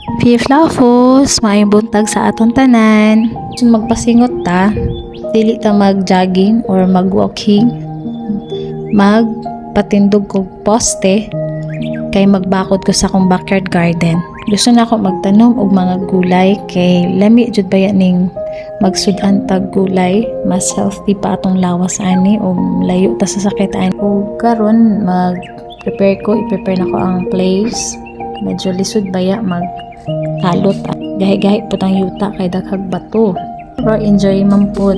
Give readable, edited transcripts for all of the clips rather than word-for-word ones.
Flafos, maayong buntag sa aton tanan. Kung magpasingot ta, dili ta mag-jogging or mag-walking, magpatindog kog poste, kay magbakod ko sa akong backyard garden. Gusto na ako magtanom og mga gulay, kay lami jud baya ning magsud-an tag gulay, mas healthy pa atong lawas ani o layo ta sa sakit ani. O karon i-prepare na ko ang place. Medyo lisod baya kalot, gahi-gahi po tang yuta kay daghag bato, pero enjoy man po,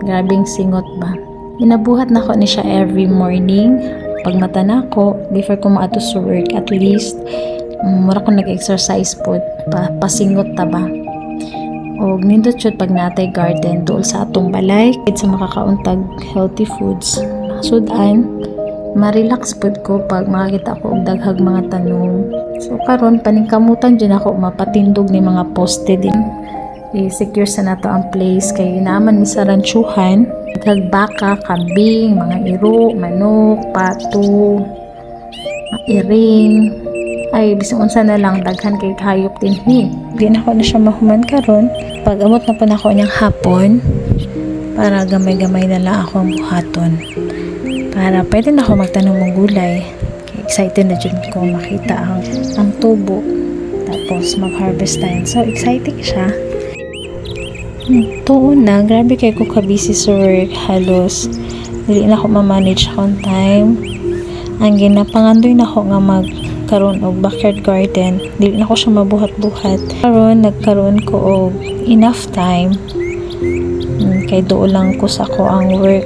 grabing singot ba. Ginabuhat na ko ni siya every morning pag mata na ko before ko maato sa work. At least mura ko nag-exercise po, pasingot ta ba. Og nindot jud pag natay garden dool sa atong balay sa makakauntag healthy foods. Sudan ma-relax pod ko pag makakita ko og daghag mga tanom. So karon paningkamutan dyan ako mapatindog ni mga poste din. I-secure sa nato ang place kay naman mi sa ranchuhan, daghag baka, kambing, mga iro, manok, pato, iring. Ay bisan unsa na lang daghan kay hayop din hi. Di na ko na siya mahuman karon. Pag amot na pa nako niyang hapon para gamay-gamay na lang ako ang buhaton. Para pwede na ako magtanong ng gulay. Excited na dyan ko makita ang tubo. Tapos mag-harvest time. So, exciting siya. Tuon na, grabe kayo ko ka-busy sa work. Halos, dili na ako ma-manage akong time. Ang ginapangandoy na ako nga magkaroon og backyard garden. Dili na ako siya mabuhat-buhat. Karon nagkaroon ko og enough time. Kay doon lang ko sa ko ang work.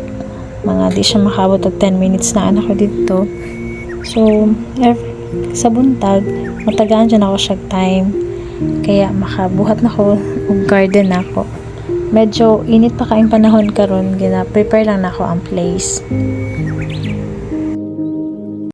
Mga di siya makabot og 10 minutes na anak ko dito. So, sa buntag, matagaan dyan ako siya time. Kaya makabuhat na ko og garden na ako. Medyo init pa kaing panahon karon, gina-prepare lang na ako ang place.